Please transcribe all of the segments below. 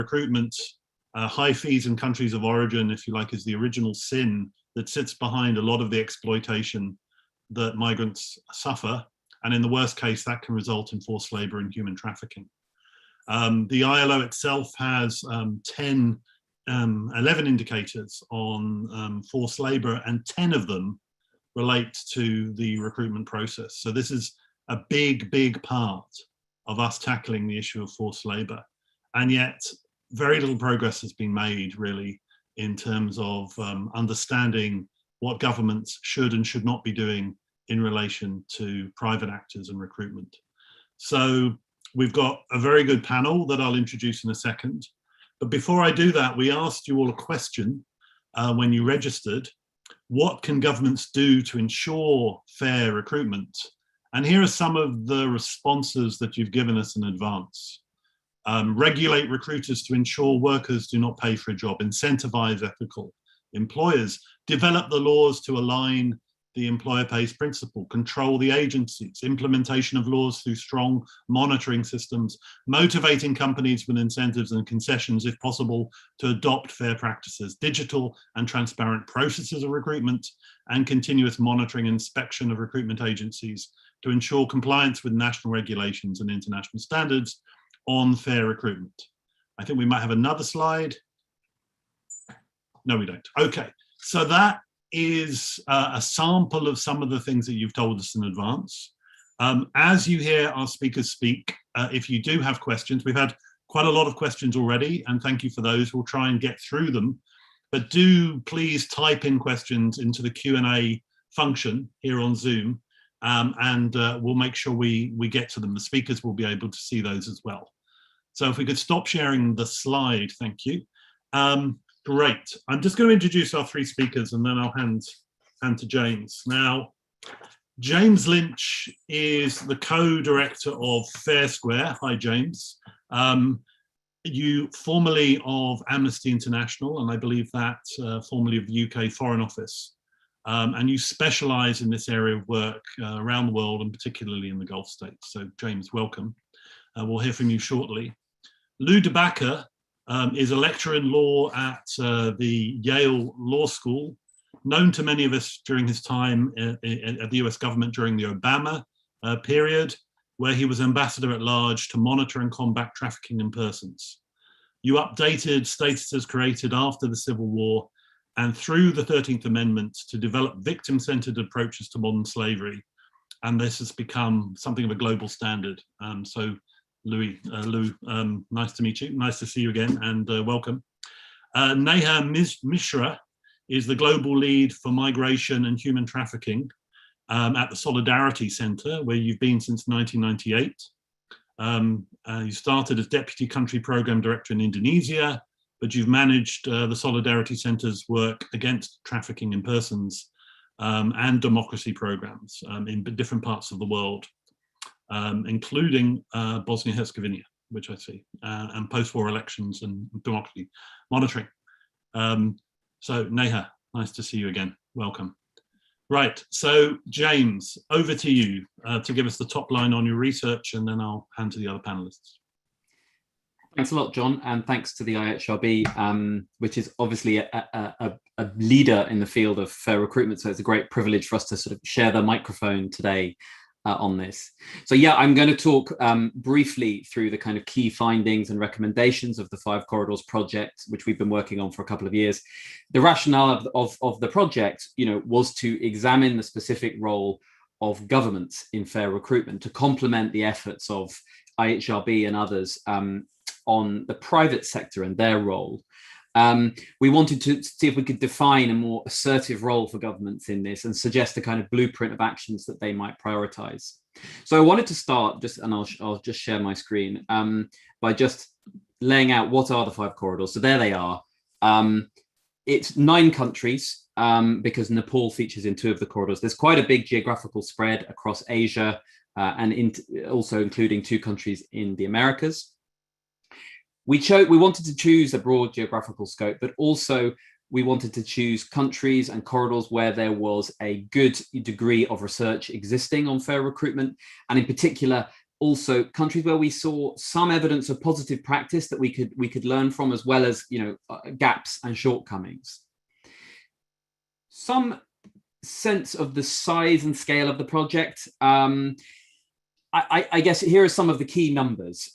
recruitment, high fees in countries of origin, if you like, is the original sin that sits behind a lot of the exploitation that migrants suffer. And in the worst case, that can result in forced labor and human trafficking. The ILO itself has 11 indicators on forced labor, and 10 of them relate to the recruitment process. So this is a big, big part of us tackling the issue of forced labor. And yet very little progress has been made really in terms of understanding what governments should and should not be doing in relation to private actors and recruitment. So we've got a very good panel that I'll introduce in a second. But before I do that, we asked you all a question when you registered. What can governments do to ensure fair recruitment? And here are some of the responses that you've given us in advance. Regulate recruiters to ensure workers do not pay for a job, incentivize ethical employers, develop the laws to align the employer pays principle, control the agencies, implementation of laws through strong monitoring systems, motivating companies with incentives and concessions, if possible, to adopt fair practices, digital and transparent processes of recruitment, and continuous monitoring and inspection of recruitment agencies to ensure compliance with national regulations and international standards on fair recruitment. I think we might have another slide. No, we don't. Okay, so that is a sample of some of the things that you've told us in advance. As you hear our speakers speak, if you do have questions, we've had quite a lot of questions already, and thank you for those. We'll try and get through them, but do please type in questions into the Q&A function here on Zoom, and we'll make sure we get to them. The speakers will be able to see those as well. So if we could stop sharing the slide, thank you. Great. I'm just going to introduce our three speakers and then I'll hand to James. Now, James Lynch is the co-director of Fair Square. Hi, James. You formerly of Amnesty International, and I believe that formerly of the UK Foreign Office. And you specialize in this area of work around the world and particularly in the Gulf states. So James, welcome. We'll hear from you shortly. Lou DeBacker is a lecturer in law at the Yale Law School, known to many of us during his time at the US government during the Obama period, where he was ambassador at large to monitor and combat trafficking in persons. You updated statuses created after the Civil War and through the 13th Amendment to develop victim-centered approaches to modern slavery. And this has become something of a global standard. So Lou, nice to meet you. Nice to see you again, and welcome. Neha Mishra is the global lead for migration and human trafficking at the Solidarity Center, where you've been since 1998. You started as Deputy Country Program Director in Indonesia, but you've managed the Solidarity Center's work against trafficking in persons and democracy programs in different parts of the world. Including Bosnia-Herzegovina, which I see, and post-war elections and democracy monitoring. So Neha, nice to see you again. Welcome. Right, so James, over to you to give us the top line on your research, and then I'll hand to the other panelists. Thanks a lot, John, and thanks to the IHRB, which is obviously a leader in the field of fair recruitment. So it's a great privilege for us to sort of share the microphone today on this. So yeah, I'm going to talk briefly through the kind of key findings and recommendations of the 5 Corridors project, which we've been working on for a couple of years. The rationale of the project, was to examine the specific role of governments in fair recruitment to complement the efforts of IHRB and others on the private sector and their role. We wanted to see if we could define a more assertive role for governments in this and suggest a kind of blueprint of actions that they might prioritize. So I wanted to start and I'll just share my screen by just laying out what are the 5 corridors. So there they are. It's 9 countries because Nepal features in 2 of the corridors. There's quite a big geographical spread across Asia and also including 2 countries in the Americas. We wanted to choose a broad geographical scope, but also we wanted to choose countries and corridors where there was a good degree of research existing on fair recruitment, and in particular, also countries where we saw some evidence of positive practice that we could learn from, as well as gaps and shortcomings. Some sense of the size and scale of the project. I guess here are some of the key numbers.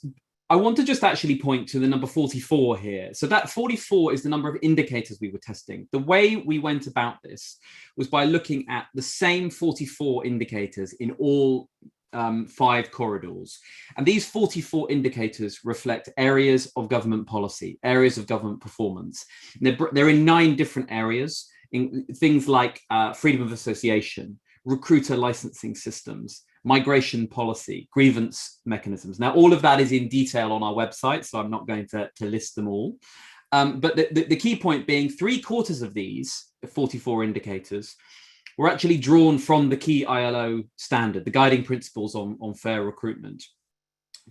I want to just actually point to the number 44 here. So that 44 is the number of indicators we were testing. The way we went about this was by looking at the same 44 indicators in all 5 corridors. And these 44 indicators reflect areas of government policy, areas of government performance. And they're in 9 different areas, in things like freedom of association, recruiter licensing systems, migration policy, grievance mechanisms. Now, all of that is in detail on our website, so I'm not going to list them all. But the key point being 3/4 of these 44 indicators were actually drawn from the key ILO standard, the guiding principles on fair recruitment,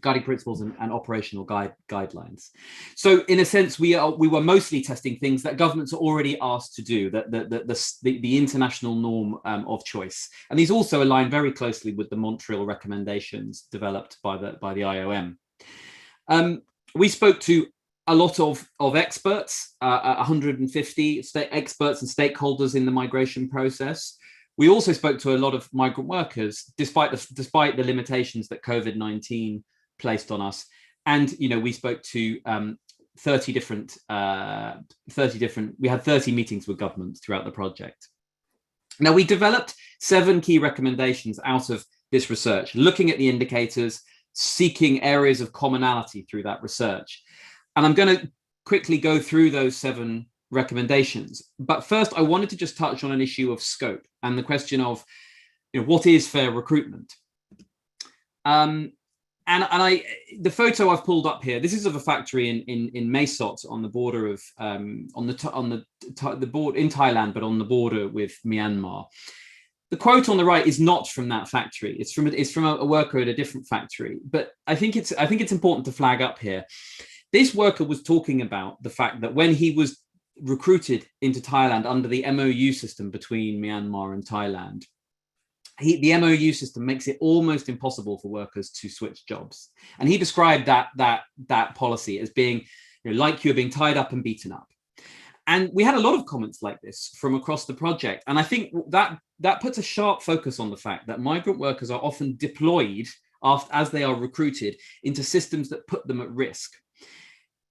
guiding principles and operational guidelines. So in a sense, we were mostly testing things that governments are already asked to do, the international norm of choice. And these also align very closely with the Montreal recommendations developed by the IOM. We spoke to a lot of experts, 150 experts and stakeholders in the migration process. We also spoke to a lot of migrant workers, despite the limitations that COVID-19 placed on us. And we spoke to 30 different, we had 30 meetings with governments throughout the project. Now, we developed 7 key recommendations out of this research, looking at the indicators, seeking areas of commonality through that research. And I'm going to quickly go through those 7 recommendations. But first, I wanted to just touch on an issue of scope and the question of, what is fair recruitment? The photo I've pulled up here, this is of a factory in Mae-Sot on the border of the border in Thailand, but on the border with Myanmar. The quote on the right is not from that factory. It's from a worker at a different factory. But I think it's important to flag up here. This worker was talking about the fact that when he was recruited into Thailand under the MOU system between Myanmar and Thailand, the MOU system makes it almost impossible for workers to switch jobs. And he described that policy as being like you're being tied up and beaten up. And we had a lot of comments like this from across the project. And I think that puts a sharp focus on the fact that migrant workers are often deployed as they are recruited into systems that put them at risk.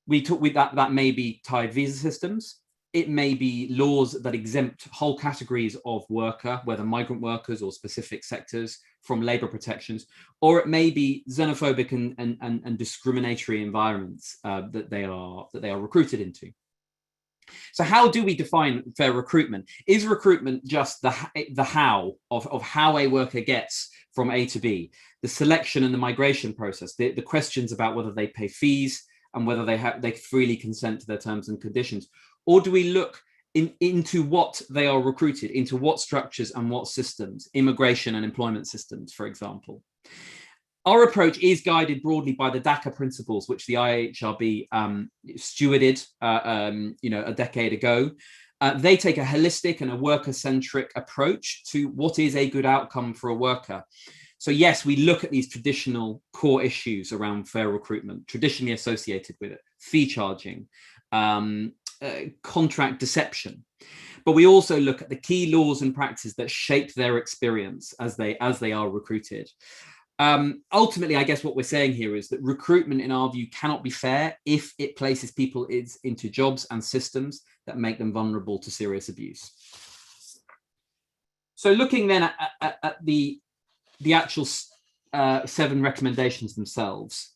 That may be tied visa systems. It may be laws that exempt whole categories of worker, whether migrant workers or specific sectors, from labor protections, or it may be xenophobic and discriminatory environments that they are recruited into. So how do we define fair recruitment? Is recruitment just the how of how a worker gets from A to B, the selection and the migration process, the questions about whether they pay fees and whether they freely consent to their terms and conditions? Or do we look into what they are recruited, into what structures and what systems, immigration and employment systems, for example? Our approach is guided broadly by the DACA principles, which the IHRB stewarded a decade ago. They take a holistic and a worker-centric approach to what is a good outcome for a worker. So yes, we look at these traditional core issues around fair recruitment, traditionally associated with it, fee charging, contract deception, but we also look at the key laws and practices that shape their experience as they are recruited. Ultimately, I guess what we're saying here is that recruitment, in our view, cannot be fair if it places people into jobs and systems that make them vulnerable to serious abuse. So looking then at the actual 7 recommendations themselves,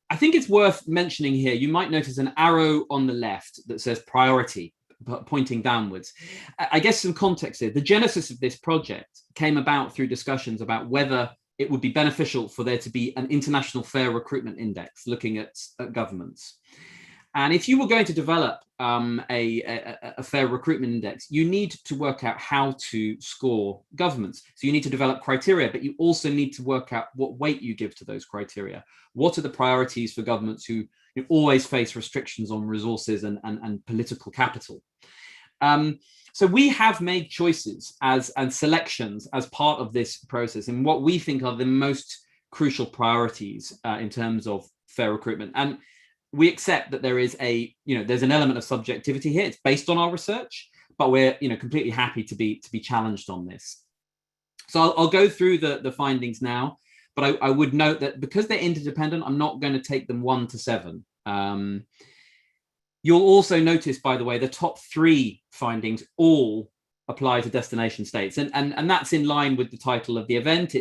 I think it's worth mentioning here, you might notice an arrow on the left that says priority, pointing downwards. I guess some context here. The genesis of this project came about through discussions about whether it would be beneficial for there to be an international fair recruitment index looking at governments. And if you were going to develop a fair recruitment index, you need to work out how to score governments. So you need to develop criteria, but you also need to work out what weight you give to those criteria. What are the priorities for governments who always face restrictions on resources and political capital? So we have made choices and selections as part of this process in what we think are the most crucial priorities in terms of fair recruitment. And we accept that there is there's an element of subjectivity here. It's based on our research, but we're completely happy to be challenged on this. So I'll go through the findings now, but I would note that because they're interdependent, I'm not going to take them 1 to 7. You'll also notice, by the way, the top 3 findings all apply to destination states, and that's in line with the title of the event.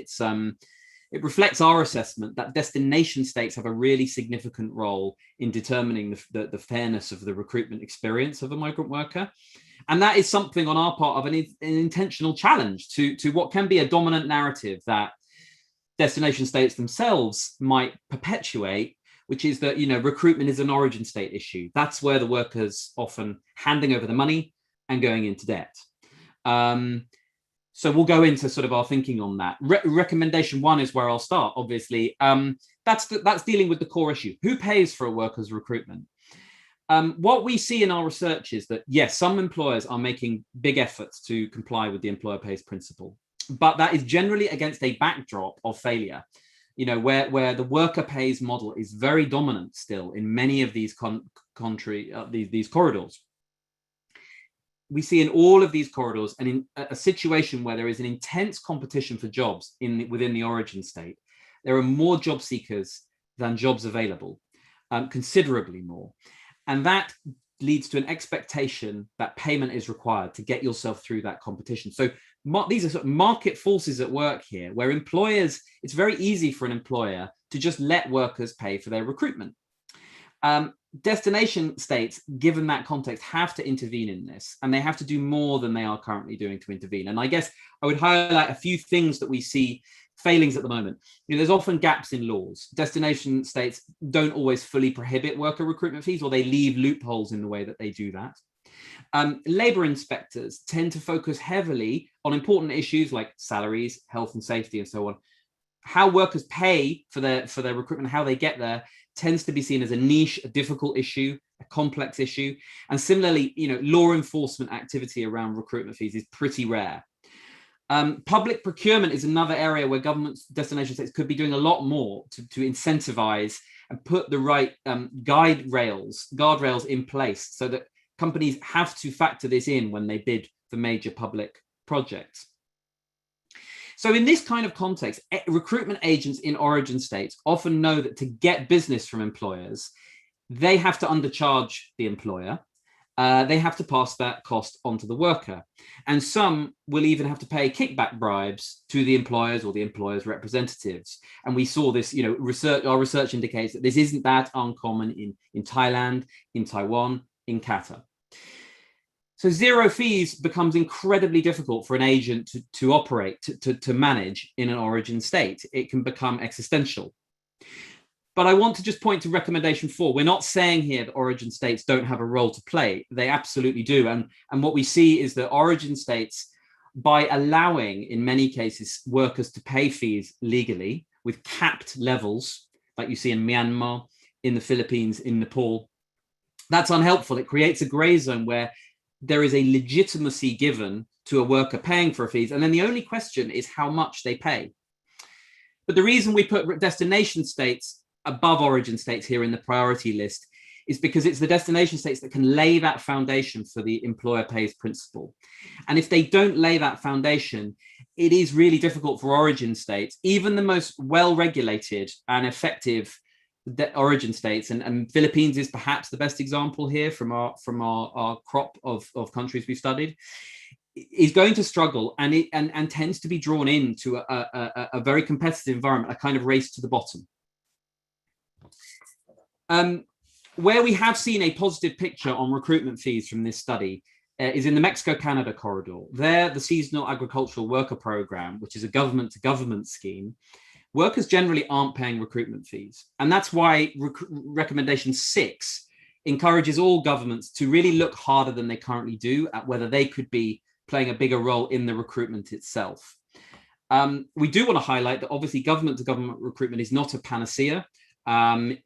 It reflects our assessment that destination states have a really significant role in determining the fairness of the recruitment experience of a migrant worker. And that is something on our part of an intentional challenge to what can be a dominant narrative that destination states themselves might perpetuate, which is that, recruitment is an origin state issue. That's where the workers often handing over the money and going into debt. So we'll go into sort of our thinking on that. Recommendation 1 is where I'll start, obviously. That's dealing with the core issue. Who pays for a worker's recruitment? What we see in our research is that, yes, some employers are making big efforts to comply with the employer pays principle, but that is generally against a backdrop of failure, where the worker pays model is very dominant still in many of these these corridors. We see in all of these corridors and in a situation where there is an intense competition for jobs within the origin state. There are more job seekers than jobs available, considerably more. And that leads to an expectation that payment is required to get yourself through that competition. So these are sort of market forces at work here, where employers, it's very easy for an employer to just let workers pay for their recruitment. Destination states, given that context, have to intervene in this, and they have to do more than they are currently doing to intervene. And I guess I would highlight a few things that we see failings at the moment. There's often gaps in laws. Destination states don't always fully prohibit worker recruitment fees, or they leave loopholes in the way that they do that. Labour inspectors tend to focus heavily on important issues like salaries, health and safety, and so on. How workers pay for their recruitment, how they get there, tends to be seen as a niche, a difficult issue, a complex issue. And similarly, law enforcement activity around recruitment fees is pretty rare. Public procurement is another area where governments, destination states could be doing a lot more to incentivize and put the right guardrails in place so that companies have to factor this in when they bid for major public projects. So in this kind of context, recruitment agents in origin states often know that to get business from employers, they have to undercharge the employer. They have to pass that cost on to the worker. And some will even have to pay kickback bribes to the employers or the employer's representatives. And we saw this, our research indicates that this isn't that uncommon in Thailand, in Taiwan, in Qatar. So zero fees becomes incredibly difficult for an agent to operate, to manage in an origin state. It can become existential. But I want to just point to recommendation 4. We're not saying here that origin states don't have a role to play. They absolutely do. And what we see is that origin states, by allowing, in many cases, workers to pay fees legally with capped levels, like you see in Myanmar, in the Philippines, in Nepal, that's unhelpful. It creates a gray zone where there is a legitimacy given to a worker paying for fees. And then the only question is how much they pay. But the reason we put destination states above origin states here in the priority list is because it's the destination states that can lay that foundation for the employer pays principle. And if they don't lay that foundation, it is really difficult for origin states, even the most well-regulated and effective origin states, and Philippines is perhaps the best example here from our crop of countries we've studied, is going to struggle and tends to be drawn into a very competitive environment, a kind of race to the bottom. Where we have seen a positive picture on recruitment fees from this study is in the Mexico-Canada corridor. There, the Seasonal Agricultural Worker Program, which is a government-to-government scheme, workers generally aren't paying recruitment fees. And that's why recommendation 6 encourages all governments to really look harder than they currently do at whether they could be playing a bigger role in the recruitment itself. We do want to highlight that obviously government-to-government recruitment is not a panacea. Indeed,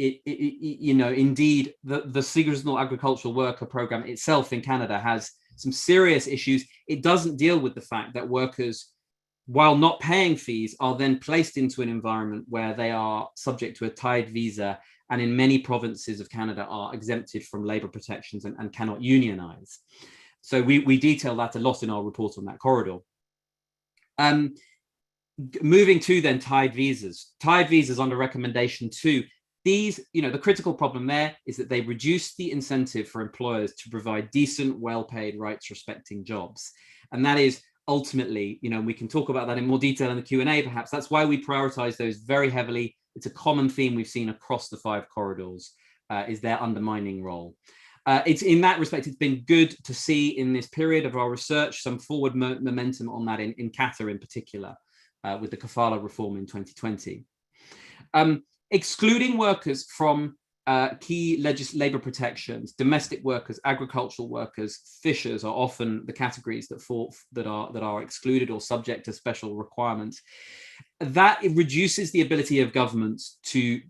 the Seasonal Agricultural Worker Program itself in Canada has some serious issues. It doesn't deal with the fact that workers while not paying fees, are then placed into an environment where they are subject to a tied visa, and in many provinces of Canada are exempted from labour protections and cannot unionize. So we detail that a lot in our report on that corridor. Moving to then tied visas. Tied visas under recommendation 2. These, the critical problem there is that they reduce the incentive for employers to provide decent, well-paid, rights-respecting jobs. And that is ultimately, we can talk about that in more detail in the Q&A perhaps. That's why we prioritize those very heavily. It's a common theme we've seen across the 5 corridors, is their undermining role. It's in that respect, it's been good to see in this period of our research some forward momentum on that in Qatar in particular, with the kafala reform in 2020. Excluding workers from key labour protections, domestic workers, agricultural workers, fishers are often the categories that are excluded or subject to special requirements. That it reduces the ability of governments to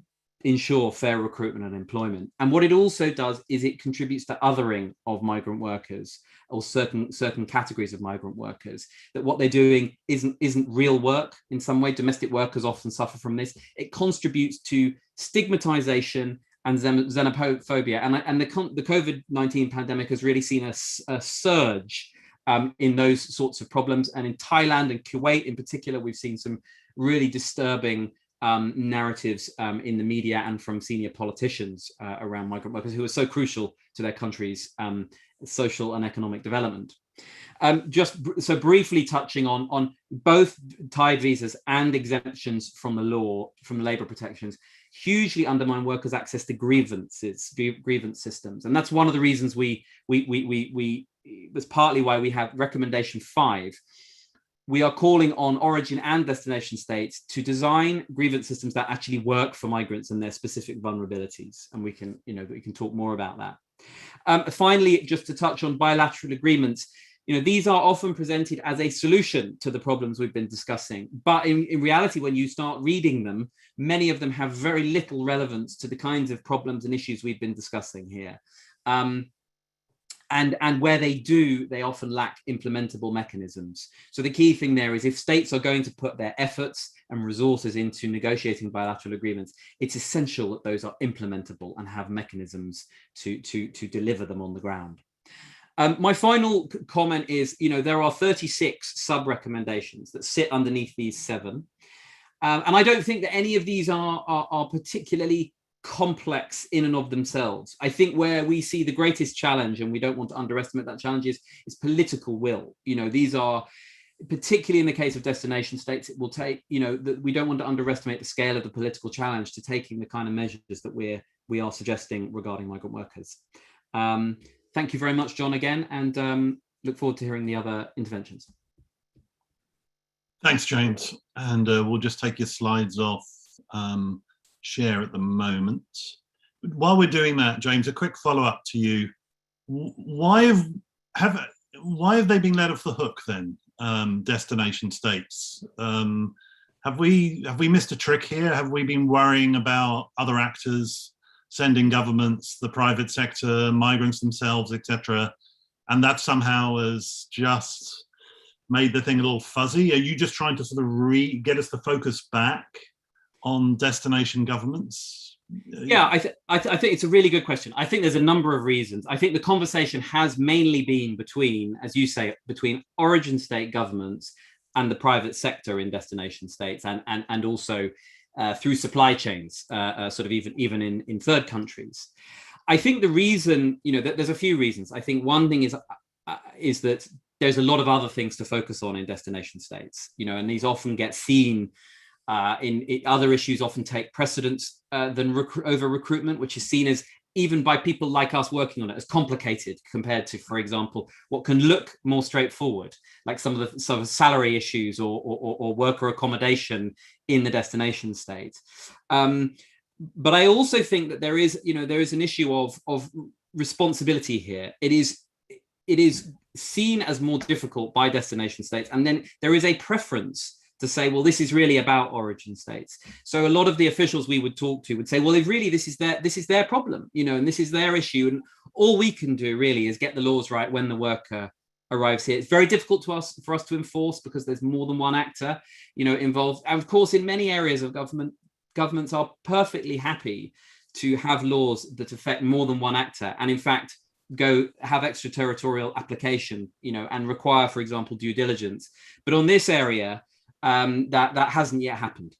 ensure fair recruitment and employment. And what it also does is it contributes to othering of migrant workers, or certain categories of migrant workers, that what they're doing isn't real work in some way. Domestic workers often suffer from this. It contributes to stigmatization and xenophobia. And the COVID-19 pandemic has really seen a surge in those sorts of problems. And in Thailand and Kuwait in particular, we've seen some really disturbing narratives in the media and from senior politicians around migrant workers, who are so crucial to their country's social and economic development. Just so briefly touching on both tied visas and exemptions from the law, from labour protections, hugely undermine workers' access to grievance systems, and that's one of the reasons that's partly why we have recommendation 5. We are calling on origin and destination states to design grievance systems that actually work for migrants and their specific vulnerabilities. And we can talk more about that. Finally, just to touch on bilateral agreements, these are often presented as a solution to the problems we've been discussing. But in reality, when you start reading them, many of them have very little relevance to the kinds of problems and issues we've been discussing here. And where they do, they often lack implementable mechanisms. So the key thing there is, if states are going to put their efforts and resources into negotiating bilateral agreements, it's essential that those are implementable and have mechanisms to deliver them on the ground. My final comment is, there are 36 sub-recommendations that sit underneath these 7. And I don't think that any of these are particularly complex in and of themselves. I think where we see the greatest challenge, and we don't want to underestimate that challenge, is political will. These are, particularly in the case of destination states, it will take, that we don't want to underestimate the scale of the political challenge to taking the kind of measures that we are suggesting regarding migrant workers. Thank you very much, John, again, and look forward to hearing the other interventions. Thanks, James. And we'll just take your slides off share at the moment. While we're doing that, James, a quick follow-up to you. Why have they been let off the hook then, destination states? Have we missed a trick here? Have we been worrying about other actors, sending governments, the private sector, migrants themselves, etc., and that somehow has just made the thing a little fuzzy? Are you just trying to sort of get us the focus back on destination governments? Yeah, I think it's a really good question. I think there's a number of reasons. I think the conversation has mainly been between, as you say, between origin state governments and the private sector in destination states, and also through supply chains, sort of even in third countries. I think the reason, there's a few reasons. I think one thing is that there's a lot of other things to focus on in destination states, and these often get seen in other issues often take precedence over recruitment, which is seen as, even by people like us working on it, as complicated compared to, for example, what can look more straightforward, like some of the sort of salary issues or worker accommodation in the destination state. But I also think that there is an issue of responsibility here. It is seen as more difficult by destination states, and then there is a preference to say, well, this is really about origin states. So a lot of the officials we would talk to would say, well, if really this is their problem, and this is their issue, and all we can do really is get the laws right when the worker arrives here. It's very difficult for us to enforce because there's more than one actor, involved. And of course, in many areas of government, governments are perfectly happy to have laws that affect more than one actor, and in fact have extraterritorial application, and require, for example, due diligence. But on this area, that hasn't yet happened.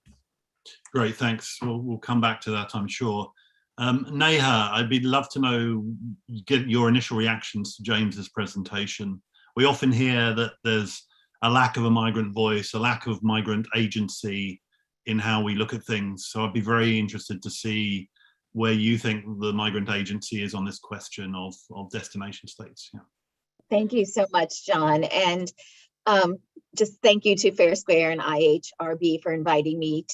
Great, thanks. We'll come back to that, I'm sure. Neha, I'd love to get your initial reactions to James's presentation. We often hear that there's a lack of a migrant voice, a lack of migrant agency in how we look at things. So I'd be very interested to see where you think the migrant agency is on this question of destination states. Yeah. Thank you so much, John. And just thank you to Fair Square and IHRB for inviting me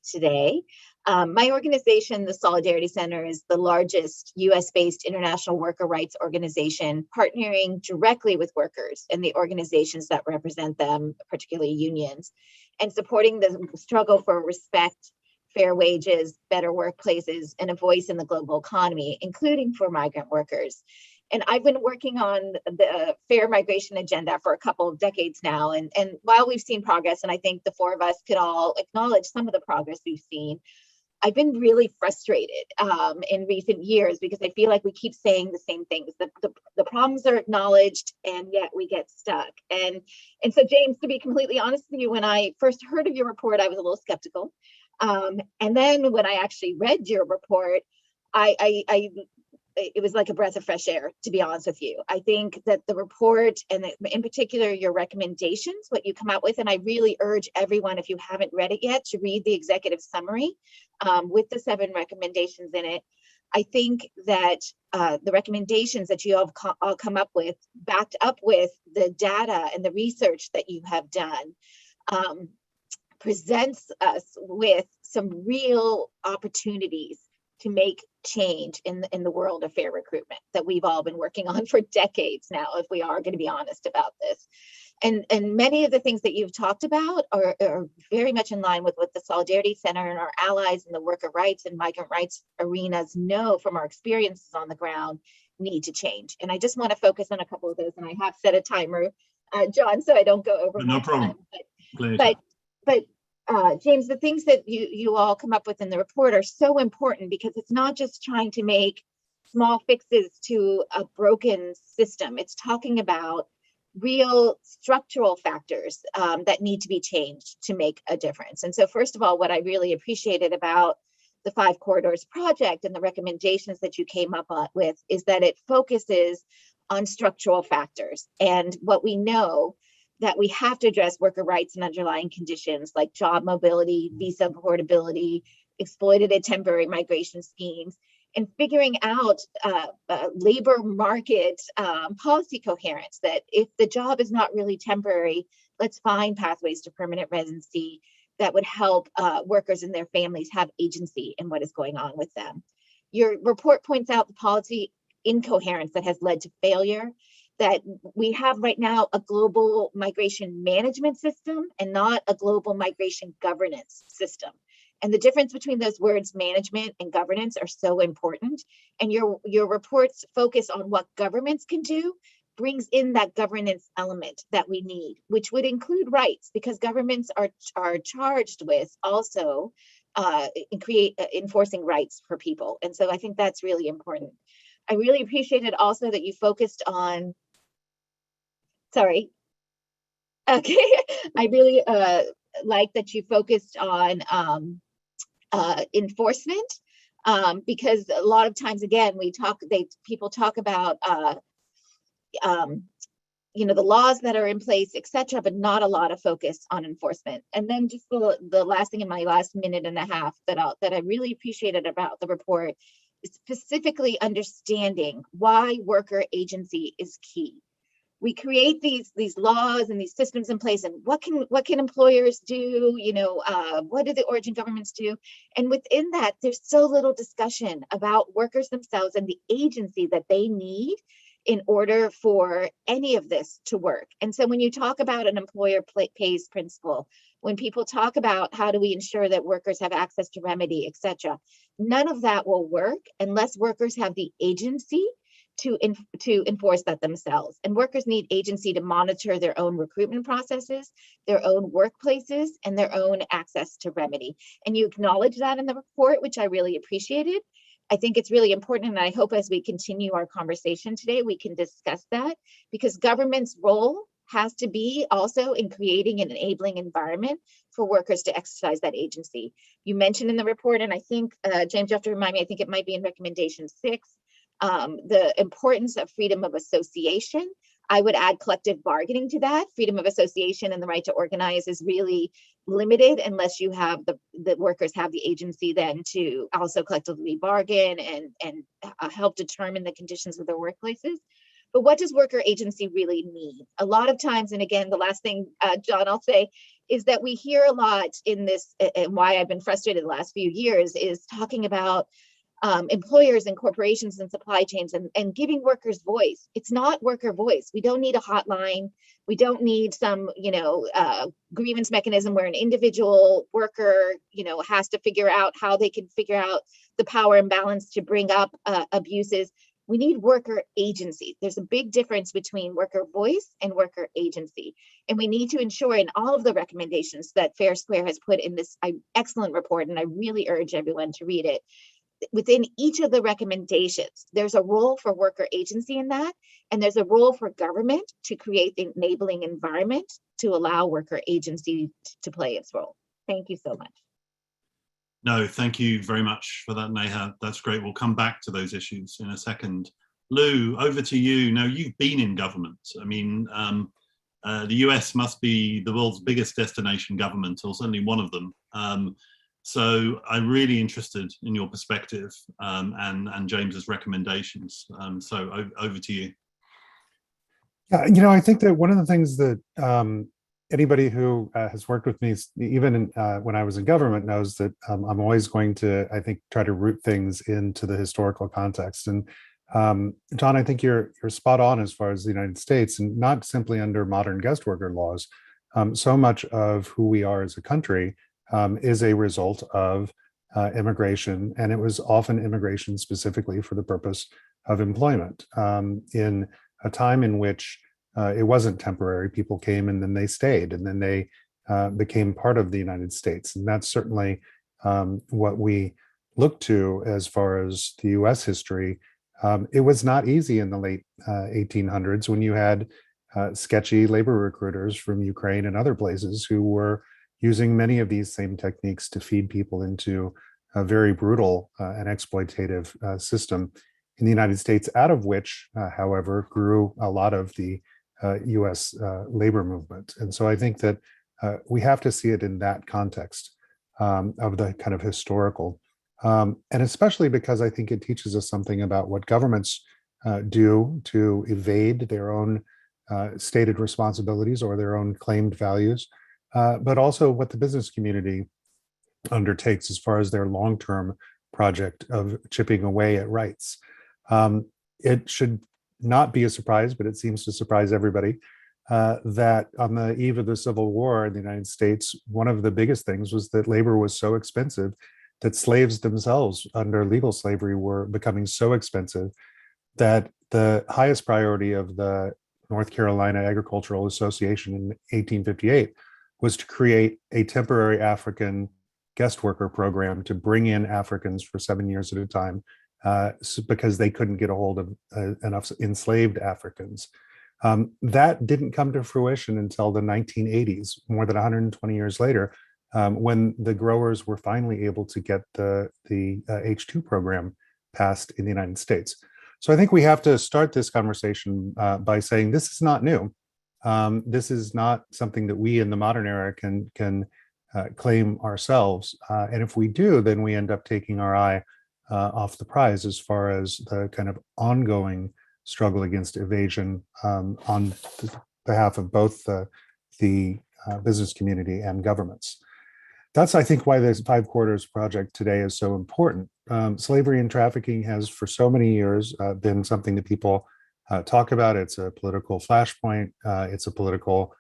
today. My organization, the Solidarity Center, is the largest US-based international worker rights organization, partnering directly with workers and the organizations that represent them, particularly unions, and supporting the struggle for respect, fair wages, better workplaces, and a voice in the global economy, including for migrant workers. And I've been working on the fair migration agenda for a couple of decades now. And while we've seen progress, and I think the four of us could all acknowledge some of the progress we've seen, I've been really frustrated in recent years because I feel like we keep saying the same things. The problems are acknowledged, and yet we get stuck. And so, James, to be completely honest with you, when I first heard of your report, I was a little skeptical. And then when I actually read your report, it was like a breath of fresh air, to be honest with you. I think that the report, and in particular your recommendations, what you come out with, and I really urge everyone, if you haven't read it yet, to read the executive summary with the 7 recommendations in it. I think that the recommendations that you all come up with, backed up with the data and the research that you have done, presents us with some real opportunities to make change in the world of fair recruitment that we've all been working on for decades now, if we are going to be honest about this. And many of the things that you've talked about are very much in line with what the Solidarity Center and our allies in the worker rights and migrant rights arenas know from our experiences on the ground need to change. And I just want to focus on a couple of those, and I have set a timer, John, so I don't go over no problem. Time. But James, the things that you all come up with in the report are so important, because it's not just trying to make small fixes to a broken system. It's talking about real structural factors that need to be changed to make a difference. And so first of all, what I really appreciated about the 5 Corridors Project and the recommendations that you came up with is that it focuses on structural factors. And what we know that we have to address worker rights and underlying conditions like job mobility, visa portability, exploitative temporary migration schemes, and figuring out labor market policy coherence, that if the job is not really temporary, let's find pathways to permanent residency that would help workers and their families have agency in what is going on with them. Your report points out the policy incoherence that has led to failure, that we have right now a global migration management system and not a global migration governance system. And the difference between those words, management and governance, are so important. And your report's focus on what governments can do brings in that governance element that we need, which would include rights, because governments are charged with also enforcing rights for people. And so I think that's really important. I really appreciated also that you focused on, I really like that you focused on enforcement, because a lot of times, again, people talk about the laws that are in place, etc., but not a lot of focus on enforcement. And then just the last thing in my last minute and a half that I really appreciated about the report is specifically understanding why worker agency is key. We create these laws and these systems in place, and what can employers do? What do the origin governments do? And within that, there's so little discussion about workers themselves and the agency that they need in order for any of this to work. And so when you talk about an employer pays principle, when people talk about how do we ensure that workers have access to remedy, etc., none of that will work unless workers have the agency to enforce that themselves. And workers need agency to monitor their own recruitment processes, their own workplaces, and their own access to remedy. And you acknowledge that in the report, which I really appreciated. I think it's really important, and I hope as we continue our conversation today, we can discuss that, because government's role has to be also in creating an enabling environment for workers to exercise that agency. You mentioned in the report, and I think, James, you have to remind me, I think it might be in recommendation 6, the importance of freedom of association. I would add collective bargaining to that. Freedom of association and the right to organize is really limited unless you have the workers have the agency then to also collectively bargain and help determine the conditions of their workplaces. But what does worker agency really mean? A lot of times, and again, the last thing, John, I'll say, is that we hear a lot in this, and why I've been frustrated the last few years, is talking about employers and corporations and supply chains and giving workers voice. It's not worker voice. We don't need a hotline. We don't need some, grievance mechanism where an individual worker, has to figure out how they can figure out the power imbalance to bring up abuses. We need worker agency. There's a big difference between worker voice and worker agency. And we need to ensure in all of the recommendations that Fair Square has put in this excellent report, and I really urge everyone to read it, within each of the recommendations, there's a role for worker agency in that, and there's a role for government to create the enabling environment to allow worker agency to play its role. Thank you so much. No, thank you very much for that, Neha. That's great. We'll come back to those issues in a second. Lou, over to you. Now, you've been in government. I mean, the US must be the world's biggest destination government, or certainly one of them. So I'm really interested in your perspective and James's recommendations. So over to you. Yeah, I think that one of the things that anybody who has worked with me, even when I was in government, knows that I'm always going to, I think, try to root things into the historical context. And John, I think you're spot on as far as the United States, and not simply under modern guest worker laws. So much of who we are as a country is a result of immigration, and it was often immigration specifically for the purpose of employment. In a time in which it wasn't temporary, people came and then they stayed, and then they became part of the United States. And that's certainly what we look to as far as the US history. It was not easy in the late 1800s when you had sketchy labor recruiters from Ukraine and other places who were using many of these same techniques to feed people into a very brutal and exploitative system in the United States, out of which, however, grew a lot of the US labor movement. And so I think that we have to see it in that context of the kind of historical, and especially because I think it teaches us something about what governments do to evade their own stated responsibilities or their own claimed values. But also what the business community undertakes as far as their long-term project of chipping away at rights. It should not be a surprise, but it seems to surprise everybody, that on the eve of the Civil War in the United States, one of the biggest things was that labor was so expensive that slaves themselves under legal slavery were becoming so expensive that the highest priority of the North Carolina Agricultural Association in 1858 was to create a temporary African guest worker program to bring in Africans for 7 years at a time, because they couldn't get a hold of enough enslaved Africans. That didn't come to fruition until the 1980s, more than 120 years later, when the growers were finally able to get the H-2 program passed in the United States. So I think we have to start this conversation by saying this is not new. This is not something that we in the modern era can claim ourselves. And if we do, then we end up taking our eye off the prize as far as the kind of ongoing struggle against evasion on behalf of both the business community and governments. That's, I think, why this Five Quarters project today is so important. Slavery and trafficking has for so many years been something that people talk about. It's a political flashpoint. It's a political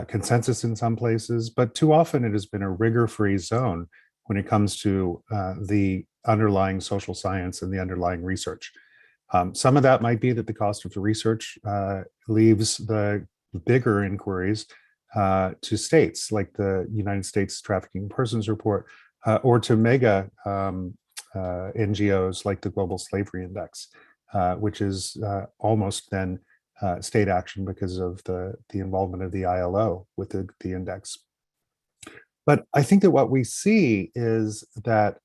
consensus in some places, but too often it has been a rigor-free zone when it comes to the underlying social science and the underlying research. Some of that might be that the cost of the research leaves the bigger inquiries to states, like the United States Trafficking in Persons Report, or to mega NGOs like the Global Slavery Index, which is almost then state action because of the involvement of the ILO with the index. But I think that what we see is that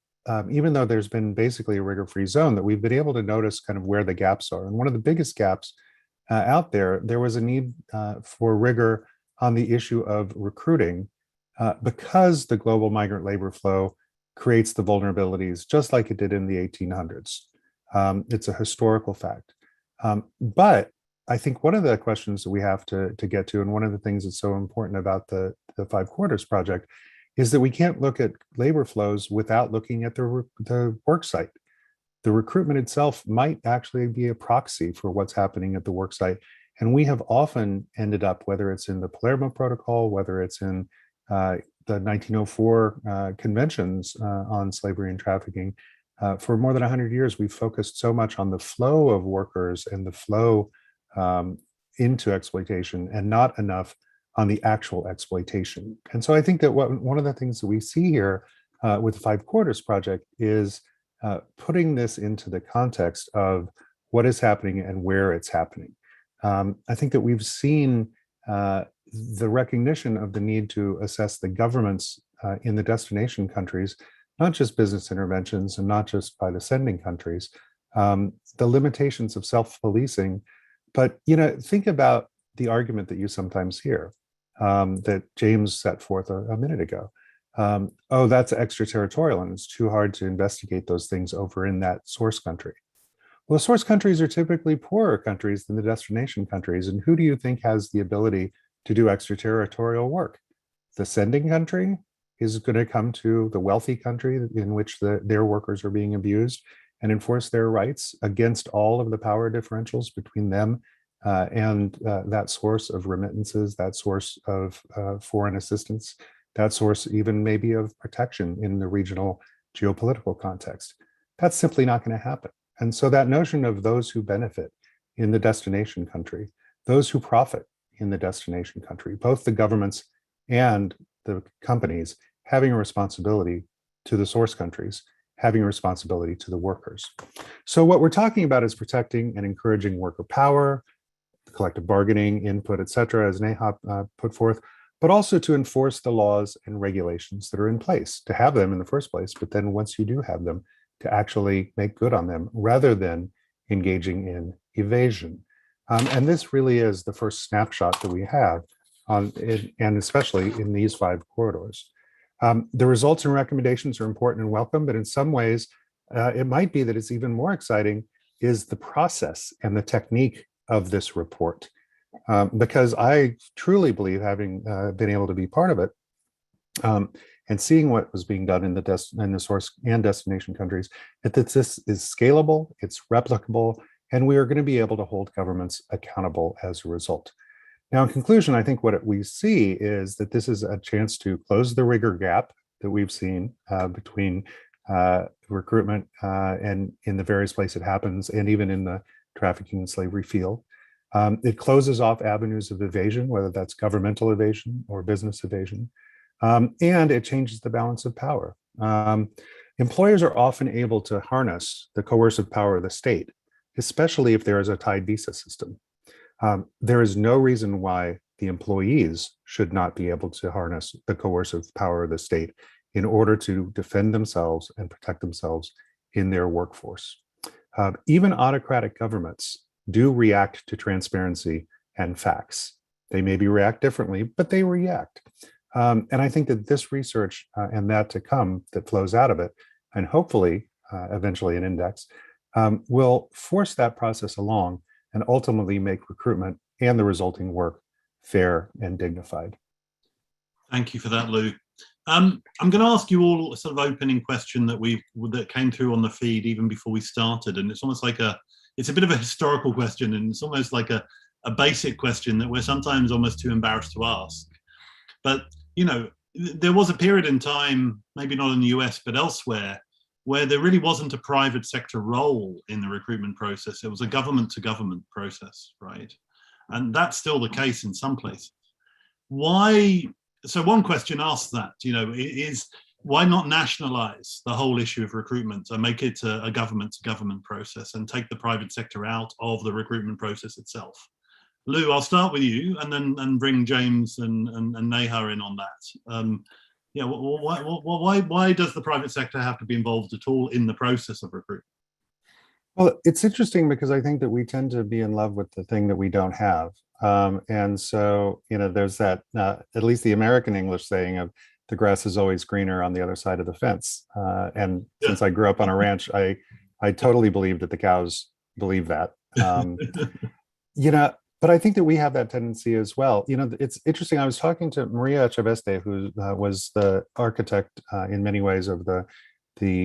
even though there's been basically a rigor-free zone, that we've been able to notice kind of where the gaps are. And one of the biggest gaps out there was a need for rigor on the issue of recruiting because the global migrant labor flow creates the vulnerabilities just like it did in the 1800s. It's a historical fact. But I think one of the questions that we have to get to, and one of the things that's so important about the 5 Quarters project, is that we can't look at labor flows without looking at the work site. The recruitment itself might actually be a proxy for what's happening at the work site. And we have often ended up, whether it's in the Palermo Protocol, whether it's in the 1904 conventions on slavery and trafficking, for more than 100 years, we've focused so much on the flow of workers and the flow into exploitation, and not enough on the actual exploitation. And so I think that one of the things that we see here with the 5 Quarters project is putting this into the context of what is happening and where it's happening. I think that we've seen the recognition of the need to assess the governments in the destination countries, not just business interventions and not just by the sending countries, the limitations of self-policing. But think about the argument that you sometimes hear that James set forth a minute ago. Oh, that's extraterritorial and it's too hard to investigate those things over in that source country. Well, the source countries are typically poorer countries than the destination countries. And who do you think has the ability to do extraterritorial work? The sending country is going to come to the wealthy country in which their workers are being abused and enforce their rights against all of the power differentials between them and that source of remittances, that source of foreign assistance, that source even maybe of protection in the regional geopolitical context. That's simply not going to happen. And so that notion of those who benefit in the destination country, those who profit in the destination country, both the governments and the companies having a responsibility to the source countries, having a responsibility to the workers. So what we're talking about is protecting and encouraging worker power, collective bargaining, input, et cetera, as Neha put forth, but also to enforce the laws and regulations that are in place, to have them in the first place, but then once you do have them, to actually make good on them rather than engaging in evasion. And this really is the first snapshot that we have, and especially in these 5 corridors. The results and recommendations are important and welcome, but in some ways, it might be that it's even more exciting is the process and the technique of this report. Because I truly believe, having been able to be part of it, and seeing what was being done in the source and destination countries, that this is scalable, it's replicable, and we are going to be able to hold governments accountable as a result. Now, in conclusion, I think what we see is that this is a chance to close the rigor gap that we've seen between recruitment and in the various places it happens, and even in the trafficking and slavery field. It closes off avenues of evasion, whether that's governmental evasion or business evasion. And it changes the balance of power. Employers are often able to harness the coercive power of the state, especially if there is a tied visa system. There is no reason why the employees should not be able to harness the coercive power of the state in order to defend themselves and protect themselves in their workforce. Even autocratic governments do react to transparency and facts. They maybe react differently, but they react. And I think that this research and that to come that flows out of it, and hopefully eventually an index, will force that process along and ultimately make recruitment and the resulting work fair and dignified. Thank you for that, Lou. I'm going to ask you all a sort of opening question that came through on the feed even before we started, and it's almost like it's a bit of a historical question, and it's almost like a basic question that we're sometimes almost too embarrassed to ask. But there was a period in time, maybe not in the US, but elsewhere, where there really wasn't a private sector role in the recruitment process. It was a government to government process, right? And that's still the case in some places. Why? So one question asks that, is why not nationalize the whole issue of recruitment and make it a government to government process and take the private sector out of the recruitment process itself? Lou, I'll start with you and bring James and Neha in on that. Why does the private sector have to be involved at all in the process of recruitment? Well, it's interesting because I think that we tend to be in love with the thing that we don't have. And so, there's that, at least the American English saying of the grass is always greener on the other side of the fence. And since I grew up on a ranch, I totally believe that the cows believe that. But I think that we have that tendency as well. It's interesting. I was talking to Maria Echaveste, who was the architect in many ways of the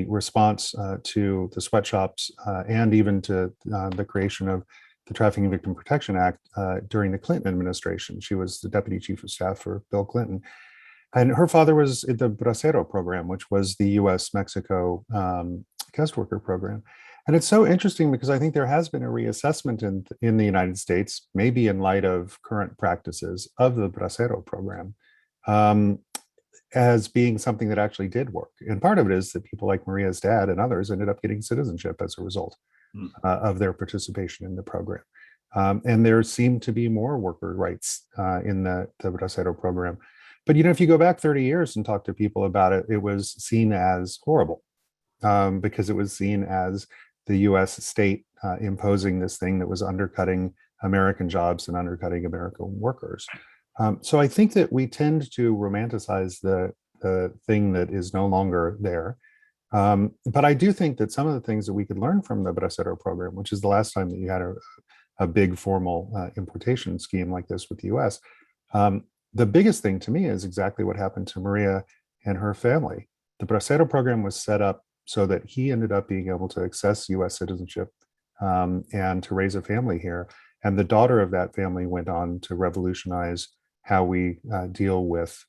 response to the sweatshops and even to the creation of the Trafficking Victim Protection Act during the Clinton administration. She was the deputy chief of staff for Bill Clinton. And her father was in the Bracero Program, which was the US-Mexico guest worker program. And it's so interesting because I think there has been a reassessment in the United States, maybe in light of current practices of the Bracero Program, as being something that actually did work. And part of it is that people like Maria's dad and others ended up getting citizenship as a result of their participation in the program. And there seemed to be more worker rights in the Bracero Program. But if you go back 30 years and talk to people about it, it was seen as horrible because it was seen as the US state imposing this thing that was undercutting American jobs and undercutting American workers. So I think that we tend to romanticize the thing that is no longer there. But I do think that some of the things that we could learn from the Bracero Program, which is the last time that you had a big formal importation scheme like this with the US, the biggest thing to me is exactly what happened to Maria and her family. The Bracero Program was set up so that he ended up being able to access US citizenship and to raise a family here. And the daughter of that family went on to revolutionize how we deal with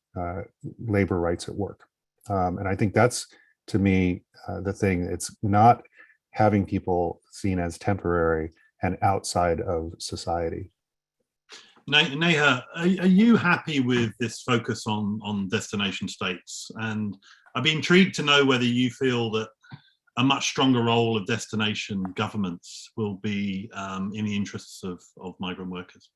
labor rights at work. And I think that's, to me, the thing. It's not having people seen as temporary and outside of society. Neha, are you happy with this focus on destination states? And I'd be intrigued to know whether you feel that a much stronger role of destination governments will be in the interests of migrant workers.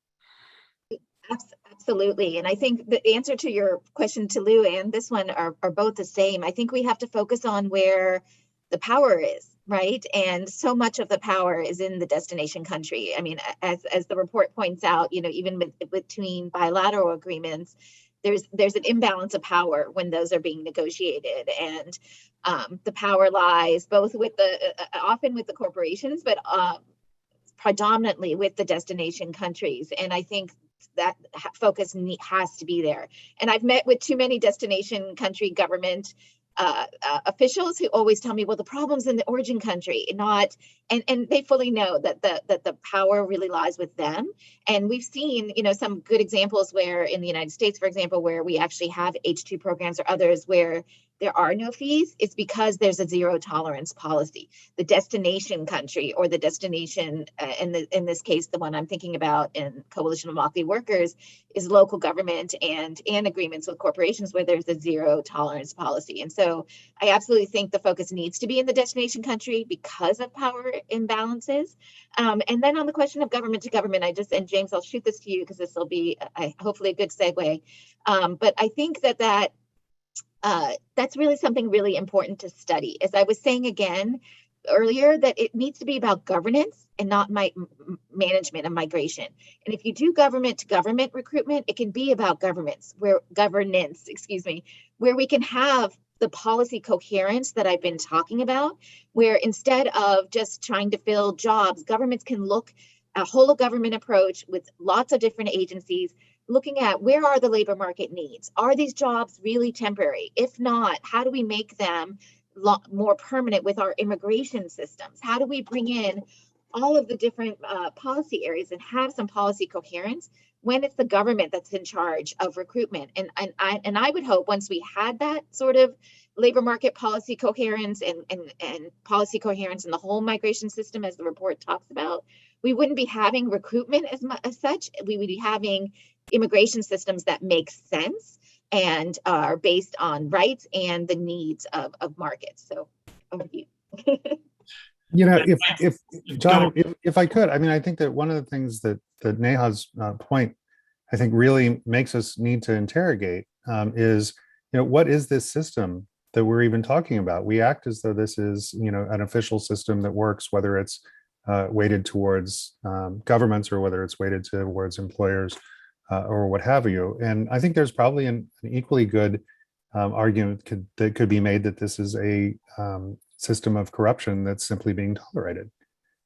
Absolutely. And I think the answer to your question to Lou and this one are both the same. I think we have to focus on where the power is, right? And so much of the power is in the destination country. I mean, as the report points out, even between bilateral agreements, there's an imbalance of power when those are being negotiated, and the power lies both with often with the corporations, but predominantly with the destination countries. And I think that focus has to be there. And I've met with too many destination country government officials who always tell me, well, the problem's in the origin country, and they fully know that the power really lies with them. And we've seen, some good examples where in the United States, for example, where we actually have H2 programs or others where there are no fees. It's because there's a zero tolerance policy. The destination country or the destination, in this case, the one I'm thinking about in Coalition of Motley Workers, is local government and agreements with corporations where there's a zero tolerance policy. And so I absolutely think the focus needs to be in the destination country because of power imbalances. And then on the question of government to government, and James, I'll shoot this to you because this will be hopefully a good segue. But I think that's really something really important to study. As I was saying again earlier, that it needs to be about governance and not management of migration. And if you do government to government recruitment, it can be about governance, where we can have the policy coherence that I've been talking about, where instead of just trying to fill jobs, governments can look at a whole of government approach with lots of different agencies, looking at where are the labor market needs? Are these jobs really temporary? If not, how do we make them more permanent with our immigration systems? How do we bring in all of the different policy areas and have some policy coherence when it's the government that's in charge of recruitment. And I would hope once we had that sort of labor market policy coherence and policy coherence in the whole migration system, as the report talks about, we wouldn't be having recruitment as such. We would be having immigration systems that make sense and are based on rights and the needs of markets. So over to you. You know, if John, if I could, I mean, I think that one of the things that Neha's point, I think, really makes us need to interrogate is, you know, what is this system that we're even talking about? We act as though this is, you know, an official system that works, whether it's weighted towards governments or whether it's weighted towards employers or what have you. And I think there's probably an equally good argument that could be made that this is a system of corruption that's simply being tolerated.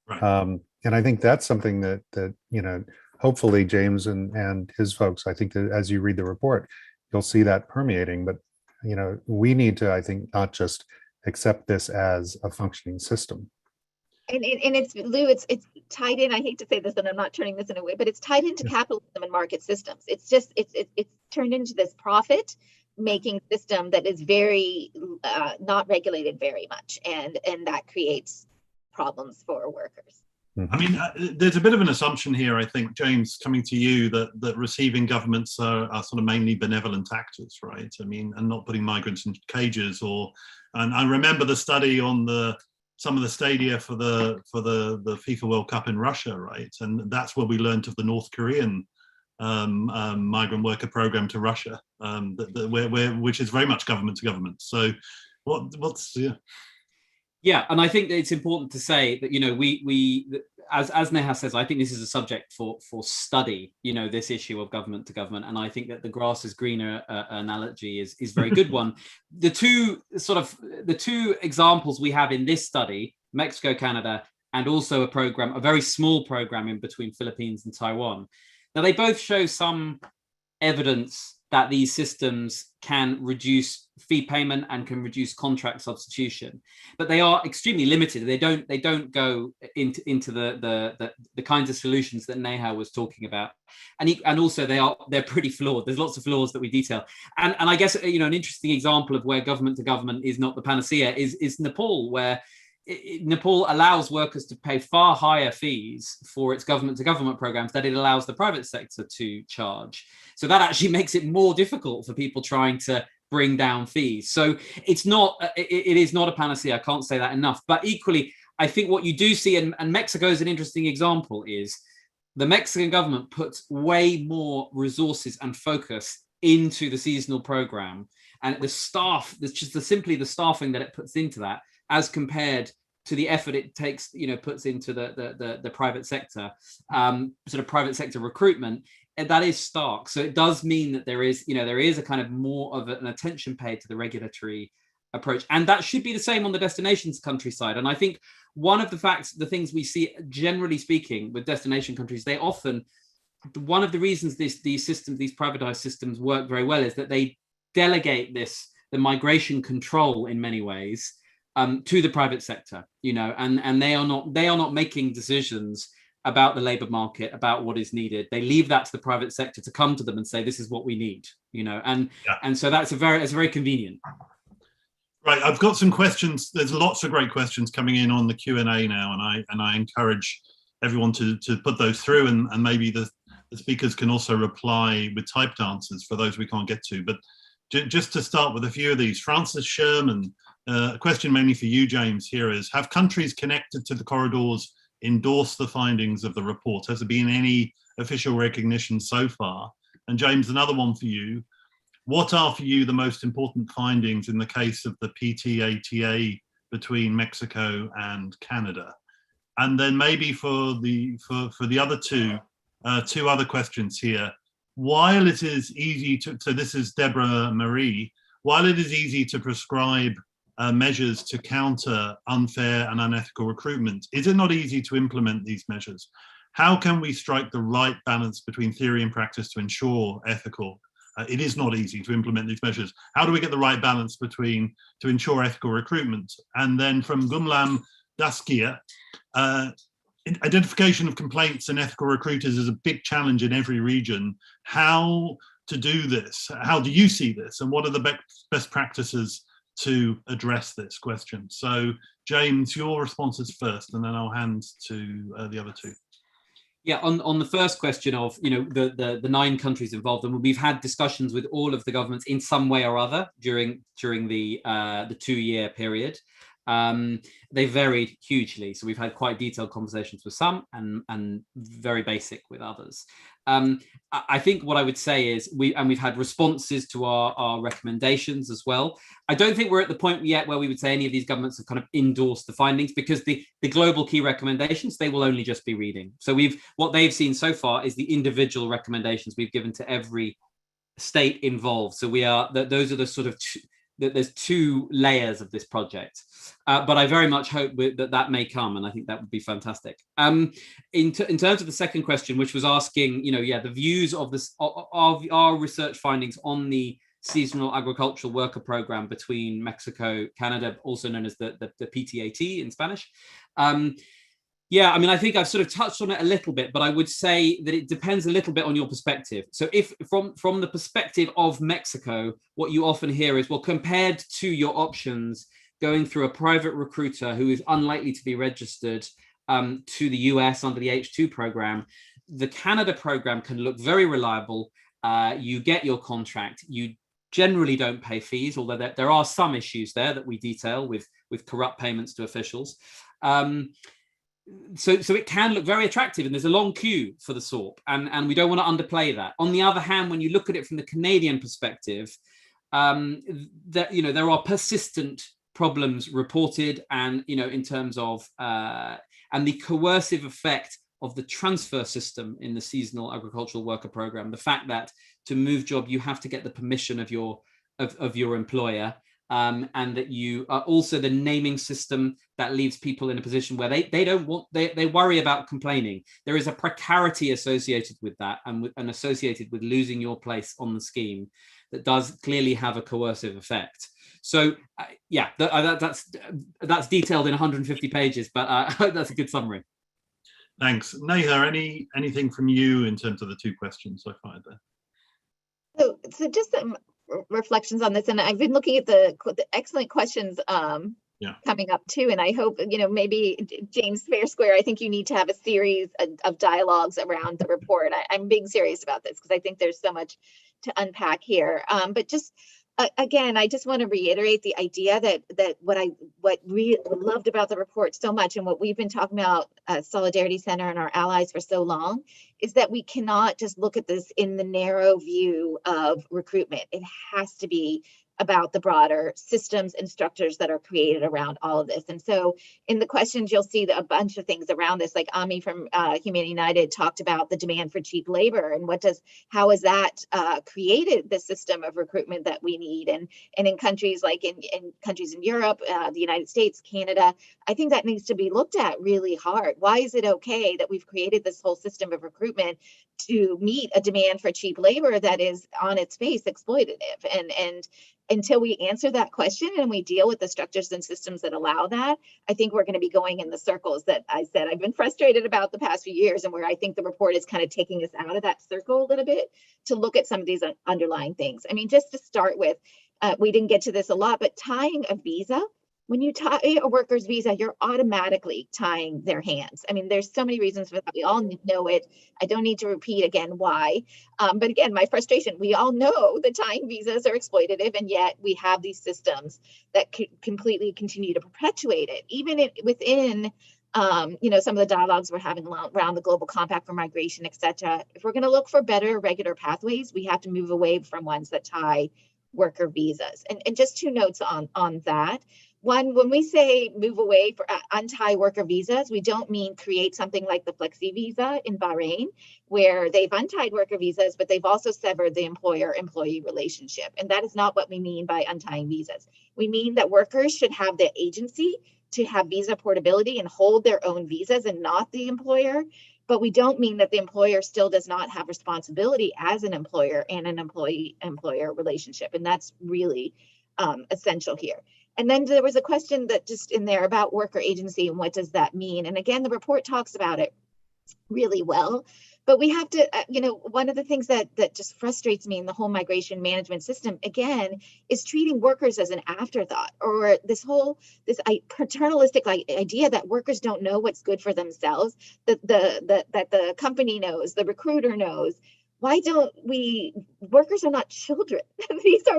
Right. And I think that's something that you know, hopefully James and his folks, I think that as you read the report, you'll see that permeating. But you know, we need to, I think, not just accept this as a functioning system. And it's, Lou, it's tied in. I hate to say this, and I'm not turning this in a way, but it's tied into capitalism and market systems. It's just it's turned into this profit making system that is very not regulated very much, and that creates problems for workers. I mean, there's a bit of an assumption here, I think, James, coming to you, that receiving governments are sort of mainly benevolent actors, right? I mean, and not putting migrants in cages. And I remember the study on some of the stadia for the FIFA World Cup in Russia, right? And that's where we learned of the North Korean migrant worker program to Russia, which is very much government to government. So, what's Yeah, and I think that it's important to say that, you know, we as Neha says, I think this is a subject for study, you know, this issue of government to government. And I think that the grass is greener analogy is a very good one. The two examples we have in this study, Mexico, Canada, and also a very small program in between Philippines and Taiwan. Now, they both show some evidence that these systems can reduce fee payment and can reduce contract substitution, but they are extremely limited. They don't go into the kinds of solutions that Neha was talking about, and also they're pretty flawed. There's lots of flaws that we detail, and I guess, you know, an interesting example of where government to government is not the panacea is Nepal, where Nepal allows workers to pay far higher fees for its government to government programs than it allows the private sector to charge. So that actually makes it more difficult for people trying to bring down fees. So it is not a panacea. I can't say that enough. But equally, I think what you do see, and Mexico is an interesting example, is the Mexican government puts way more resources and focus into the seasonal program, and the staff, it's just simply the staffing that it puts into that, as compared to the effort it takes, you know, puts into the private sector, sort of private sector recruitment, and that is stark. So it does mean that there is a kind of more of an attention paid to the regulatory approach, and that should be the same on the destinations country side. And I think one of the things we see, generally speaking, with destination countries, they often, one of the reasons these privatized systems work very well is that they delegate the migration control in many ways to the private sector, you know, and they are not making decisions about the labor market, about what is needed. They leave that to the private sector to come to them and say, this is what we need, you know, and so it's very convenient. Right, I've got some questions. There's lots of great questions coming in on the Q&A now, and I encourage everyone to put those through, and maybe the speakers can also reply with typed answers for those we can't get to. But just to start with a few of these, Francis Sherman, a question mainly for you, James, here is, have countries connected to the corridors endorsed the findings of the report? Has there been any official recognition so far? And James, another one for you. What are for you the most important findings in the case of the PTATA between Mexico and Canada? And then maybe for the other two other questions here. While it is easy to, so this is Deborah Marie, while it is easy to prescribe measures to counter unfair and unethical recruitment, is it not easy to implement these measures? How can we strike the right balance between theory and practice to ensure ethical? It is not easy to implement these measures. How do we get the right balance to ensure ethical recruitment? And then from Gumlam Daskia, identification of complaints and ethical recruiters is a big challenge in every region. How to do this? How do you see this? And what are the best practices to address this question? So, James, your responses first, and then I'll hand to the other two. Yeah, on the first question of, you know, the 9 countries involved, and we've had discussions with all of the governments in some way or other during the 2-year period. They varied hugely, so we've had quite detailed conversations with some and very basic with others. I think what I would say is we've had responses to our recommendations as well. I don't think we're at the point yet where we would say any of these governments have kind of endorsed the findings, because the global key recommendations, they will only just be reading. So what they've seen so far is the individual recommendations we've given to every state involved. So those are the sort of there's 2 layers of this project, but I very much hope that may come, and I think that would be fantastic. In terms of the second question, which was asking, you know, the views of our research findings on the seasonal agricultural worker program between Mexico, Canada, also known as the PTAT in Spanish. Yeah, I mean, I think I've sort of touched on it a little bit, but I would say that it depends a little bit on your perspective. So if from the perspective of Mexico, what you often hear is, well, compared to your options, going through a private recruiter who is unlikely to be registered to the US under the H2 program, the Canada program can look very reliable. You get your contract. You generally don't pay fees, although there are some issues there that we detail with corrupt payments to officials. So it can look very attractive, and there's a long queue for the SORP, and we don't want to underplay that. On the other hand, when you look at it from the Canadian perspective, that, you know, there are persistent problems reported, and, you know, in terms of and the coercive effect of the transfer system in the seasonal agricultural worker program, the fact that to move job you have to get the permission of your employer. And that you are also the naming system that leaves people in a position where they worry about complaining. There is a precarity associated with that, and associated with losing your place on the scheme, that does clearly have a coercive effect. So that's detailed in 150 pages, but I hope that's a good summary. Thanks. Neha, anything from you in terms of the 2 questions I fired there? So just some reflections on this, and I've been looking at the excellent questions coming up too, and I hope, you know, maybe James, fair square, I think you need to have a series of dialogues around the report. I'm being serious about this because I think there's so much to unpack here, but just again, I just want to reiterate the idea that what we loved about the report so much, and what we've been talking about Solidarity Center and our allies for so long, is that we cannot just look at this in the narrow view of recruitment. It has to be about the broader systems and structures that are created around all of this. And so in the questions, you'll see a bunch of things around this, like Ami from Humane United talked about the demand for cheap labor, and how has that created the system of recruitment that we need. And in countries like in countries in Europe, the United States, Canada, I think that needs to be looked at really hard. Why is it okay that we've created this whole system of recruitment to meet a demand for cheap labor that is on its face exploitative? And until we answer that question and we deal with the structures and systems that allow that, I think we're going to be going in the circles that I said I've been frustrated about the past few years, and where I think the report is kind of taking us out of that circle a little bit to look at some of these underlying things. I mean, just to start with, we didn't get to this a lot, but tying a visa. When you tie a worker's visa, you're automatically tying their hands. I mean, there's so many reasons for that. We all know it. I don't need to repeat again why. But again, my frustration, we all know that tying visas are exploitative, and yet we have these systems that completely continue to perpetuate it. Even within some of the dialogues we're having around the Global Compact for Migration, et cetera, if we're going to look for better regular pathways, we have to move away from ones that tie worker visas. And just 2 notes on that. One, when we say move away for untie worker visas, we don't mean create something like the flexi visa in Bahrain, where they've untied worker visas, but they've also severed the employer-employee relationship. And that is not what we mean by untying visas. We mean that workers should have the agency to have visa portability and hold their own visas, and not the employer. But we don't mean that the employer still does not have responsibility as an employer and an employee-employer relationship. And that's really essential here. And then there was a question that just in there about worker agency and what does that mean? And again, the report talks about it really well. But we have to, one of the things that just frustrates me in the whole migration management system, again, is treating workers as an afterthought, or this paternalistic idea that workers don't know what's good for themselves, that the company knows, the recruiter knows. Why don't we? Workers are not children.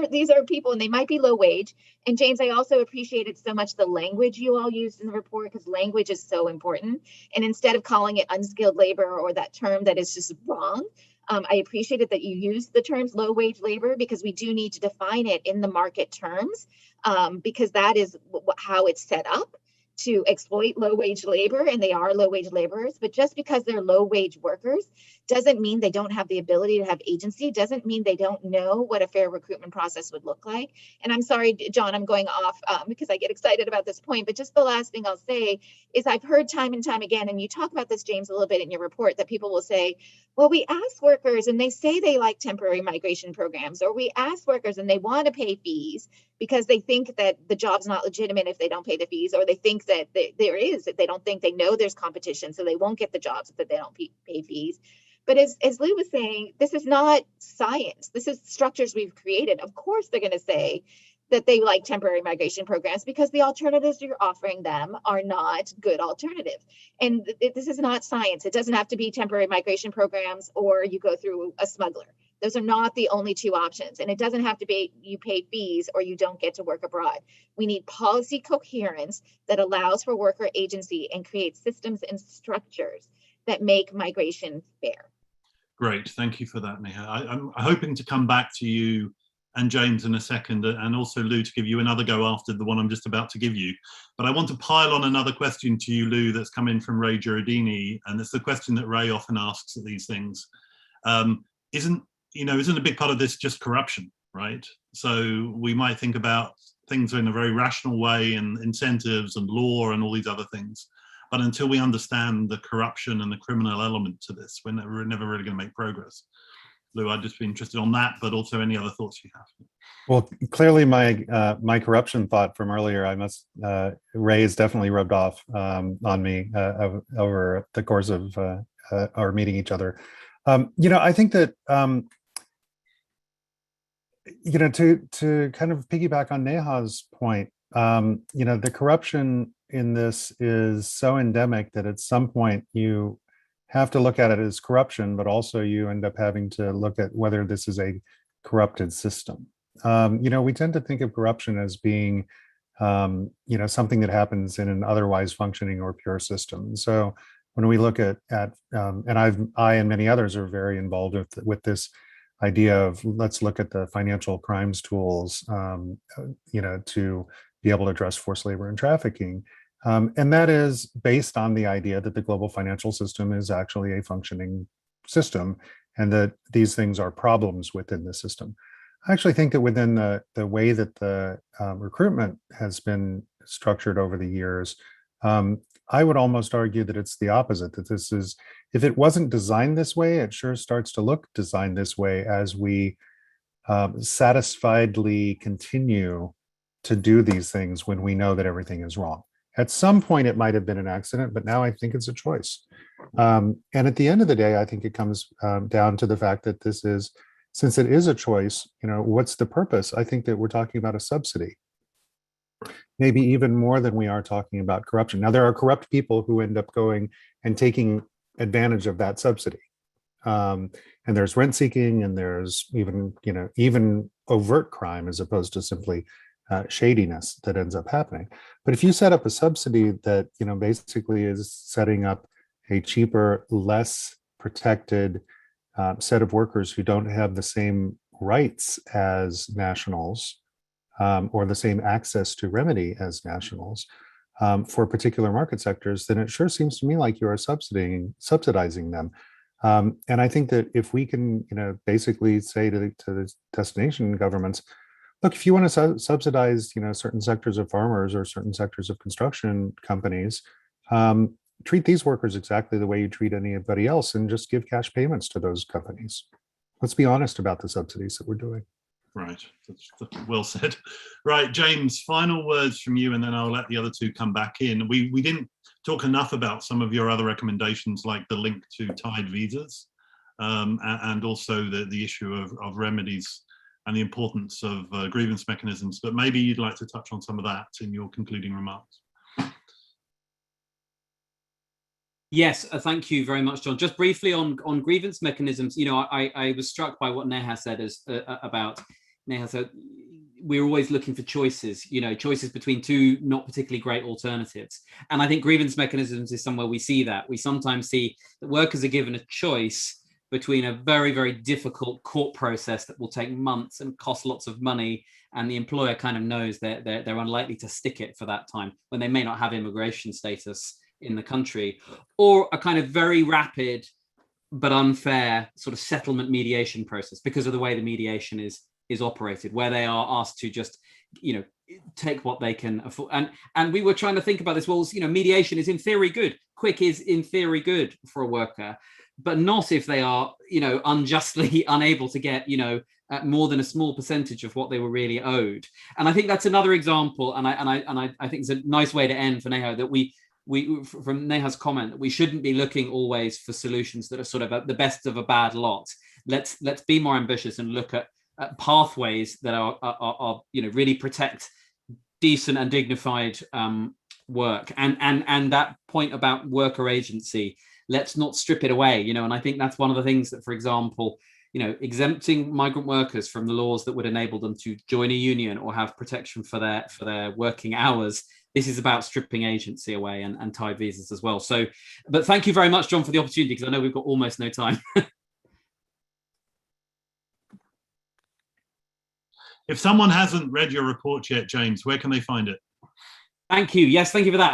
these are people, and they might be low wage. And James, I also appreciated so much the language you all used in the report, because language is so important. And instead of calling it unskilled labor or that term that is just wrong, I appreciated that you used the terms low wage labor, because we do need to define it in the market terms, because that is how it's set up to exploit low wage labor, and they are low wage laborers. But just because they're low wage workers doesn't mean they don't have the ability to have agency, doesn't mean they don't know what a fair recruitment process would look like. And I'm sorry, John, I'm going off because I get excited about this point, but just the last thing I'll say is I've heard time and time again, and you talk about this, James, a little bit in your report, that people will say, well, we ask workers and they say they like temporary migration programs, or we ask workers and they want to pay fees because they think that the job's not legitimate if they don't pay the fees, or they think that there is, that they don't think, they know there's competition, so they won't get the jobs if they don't pay fees. But as Lou was saying, this is not science. This is structures we've created. Of course, they're going to say that they like temporary migration programs because the alternatives you're offering them are not good alternatives. And this is not science. It doesn't have to be temporary migration programs or you go through a smuggler. Those are not the only two options. And it doesn't have to be you pay fees or you don't get to work abroad. We need policy coherence that allows for worker agency and creates systems and structures that make migration fair. Great, thank you for that, Neha. I'm hoping to come back to you and James in a second, and also Lou, to give you another go after the one I'm just about to give you. But I want to pile on another question to you, Lou, that's come in from Ray Giardini, and it's the question that Ray often asks at these things. Isn't a big part of this just corruption, right? So we might think about things in a very rational way, and incentives and law and all these other things. But until we understand the corruption and the criminal element to this, we're never really going to make progress. Lou, I'd just be interested on that, but also any other thoughts you have. Well, clearly my corruption thought from earlier, Ray has definitely rubbed off on me over the course of our meeting each other. I think that, to kind of piggyback on Neha's point, the corruption in this is so endemic that at some point you have to look at it as corruption, but also you end up having to look at whether this is a corrupted system. We tend to think of corruption as being, something that happens in an otherwise functioning or pure system. So when we look at and I and many others are very involved with this idea of, let's look at the financial crimes tools, to be able to address forced labor and trafficking. And that is based on the idea that the global financial system is actually a functioning system, and that these things are problems within the system. I actually think that within the way that the recruitment has been structured over the years, I would almost argue that it's the opposite, that this is, if it wasn't designed this way, it sure starts to look designed this way as we satisfiedly continue to do these things when we know that everything is wrong. At some point, it might have been an accident, but now I think it's a choice. And at the end of the day, I think it comes down to the fact that this is, since it is a choice, what's the purpose? I think that we're talking about a subsidy, maybe even more than we are talking about corruption. Now, there are corrupt people who end up going and taking advantage of that subsidy. And there's rent seeking, and there's even overt crime as opposed to simply shadiness that ends up happening. But if you set up a subsidy that basically is setting up a cheaper, less protected set of workers who don't have the same rights as nationals, or the same access to remedy as nationals, for particular market sectors, then it sure seems to me like you are subsidizing them. And I think that if we can basically say to the destination governments, look, if you want to subsidize, certain sectors of farmers or certain sectors of construction companies, treat these workers exactly the way you treat anybody else, and just give cash payments to those companies. Let's be honest about the subsidies that we're doing. Right, that's well said. Right, James, final words from you, and then I'll let the other two come back in. We didn't talk enough about some of your other recommendations, like the link to tied visas, and also the issue of remedies and the importance of grievance mechanisms. But maybe you'd like to touch on some of that in your concluding remarks. Yes, thank you very much, John. Just briefly on grievance mechanisms, you know, I was struck by what Neha said about Neha said we're always looking for choices, you know, choices between two not particularly great alternatives. And I think grievance mechanisms is somewhere we see that. We sometimes see that workers are given a choice between a very, very difficult court process that will take months and cost lots of money, and the employer kind of knows that they're unlikely to stick it for that time when they may not have immigration status in the country, or a kind of very rapid but unfair sort of settlement mediation process because of the way the mediation is operated, where they are asked to just, you know, take what they can afford. And we were trying to think about this. Well, you know, mediation is in theory good. Quick is in theory good for a worker, but not if they are, you know, unjustly unable to get, you know, more than a small percentage of what they were really owed. And I think that's another example. And I think it's a nice way to end for Neha, that we from Neha's comment, that we shouldn't be looking always for solutions that are sort of the best of a bad lot. Let's be more ambitious and look at pathways that are you know, really protect decent and dignified work. And that point about worker agency, let's not strip it away, you know. And I think that's one of the things that, for example, you know, exempting migrant workers from the laws that would enable them to join a union or have protection for their working hours. This is about stripping agency away, and tied visas as well. So, but thank you very much, John, for the opportunity, because I know we've got almost no time. If someone hasn't read your report yet, James, where can they find it? Thank you. Yes, thank you for that.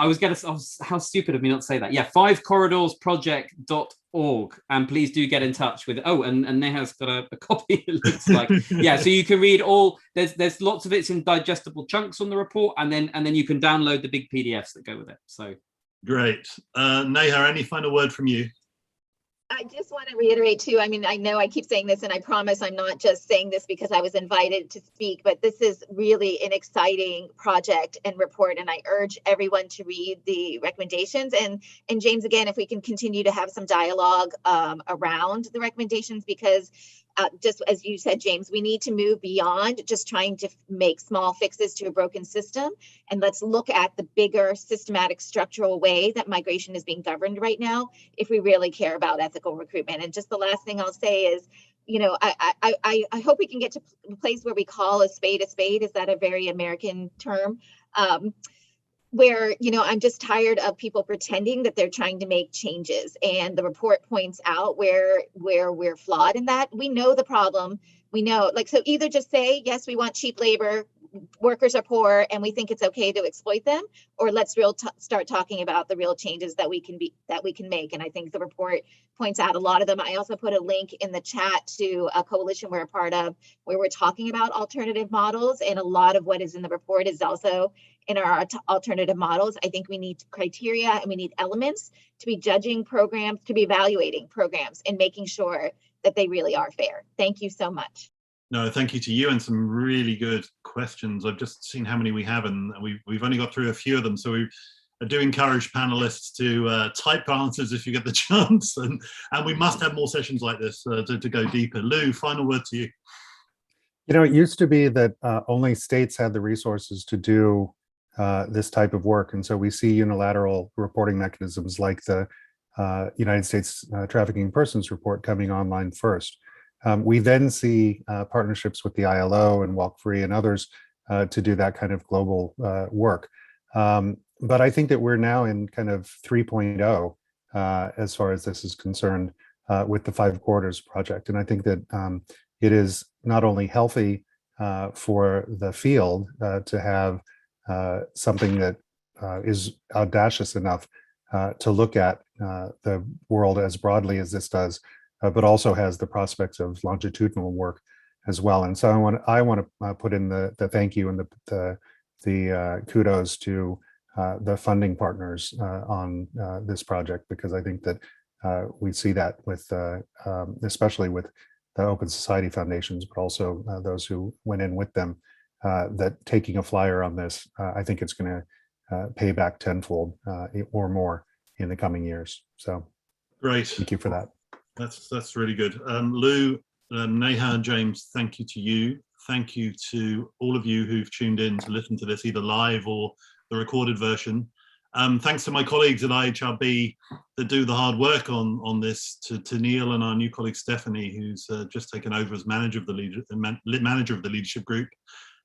How stupid of me not to say that. Yeah, 5corridorsproject.org. And please do get in touch with, and Neha's got a copy, it looks like. Yeah, so you can read all, there's lots of it's in digestible chunks on the report, and then you can download the big PDFs that go with it. So great. Neha, any final word from you? I just want to reiterate too, I mean, I know I keep saying this, and I promise I'm not just saying this because I was invited to speak, but this is really an exciting project and report, and I urge everyone to read the recommendations. And James, again, if we can continue to have some dialogue around the recommendations, because just as you said, James, we need to move beyond just trying to make small fixes to a broken system. And let's look at the bigger systematic structural way that migration is being governed right now, if we really care about ethical recruitment. And just the last thing I'll say is, you know, I hope we can get to a place where we call a spade a spade. Is that a very American term? Where, you know, I'm just tired of people pretending that they're trying to make changes. And the report points out where we're flawed in that. We know the problem. We know, like, so either just say, yes, we want cheap labor, workers are poor, and we think it's okay to exploit them, or let's start talking about the real changes that we can make. And I think the report points out a lot of them. I also put a link in the chat to a coalition we're a part of, where we're talking about alternative models, and a lot of what is in the report is also in our alternative models. I think we need criteria and we need elements to be judging programs, to be evaluating programs, and making sure that they really are fair. Thank you so much. No, thank you to you, and some really good questions. I've just seen how many we have, and we've only got through a few of them. So we do encourage panelists to type answers if you get the chance, and we must have more sessions like this to go deeper. Lou, final word to you. You know, it used to be that only states had the resources to do this type of work. And so we see unilateral reporting mechanisms like the United States Trafficking Persons Report coming online first. We then see partnerships with the ILO and Walk Free and others to do that kind of global work. But I think that we're now in kind of 3.0 as far as this is concerned with the 5 Corridors project. And I think that it is not only healthy for the field to have something that is audacious enough to look at the world as broadly as this does, but also has the prospects of longitudinal work as well. And so I want to put in the thank you and the kudos to the funding partners on this project, because I think that we see that with especially with the Open Society Foundations, but also those who went in with them, that taking a flyer on this, I think it's going to pay back tenfold or more in the coming years. So great. Thank you for that. That's really good. Lou, Neha, James, thank you to you. Thank you to all of you who've tuned in to listen to this, either live or the recorded version. Thanks to my colleagues at IHRB that do the hard work on this, to Neil and our new colleague Stephanie, who's just taken over as manager of the leadership group,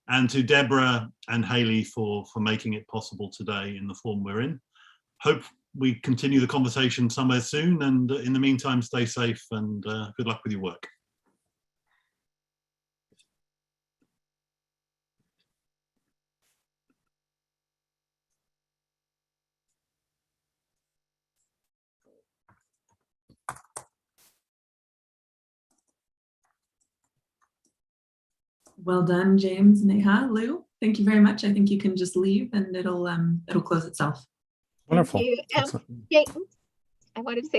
and to Deborah and Haley for making it possible today in the form we're in. Hope we continue the conversation somewhere soon, and in the meantime, stay safe and good luck with your work. Well done, James, Neha, Lou. Thank you very much. I think you can just leave and it'll close itself. Wonderful. Thank you. James, I wanted to say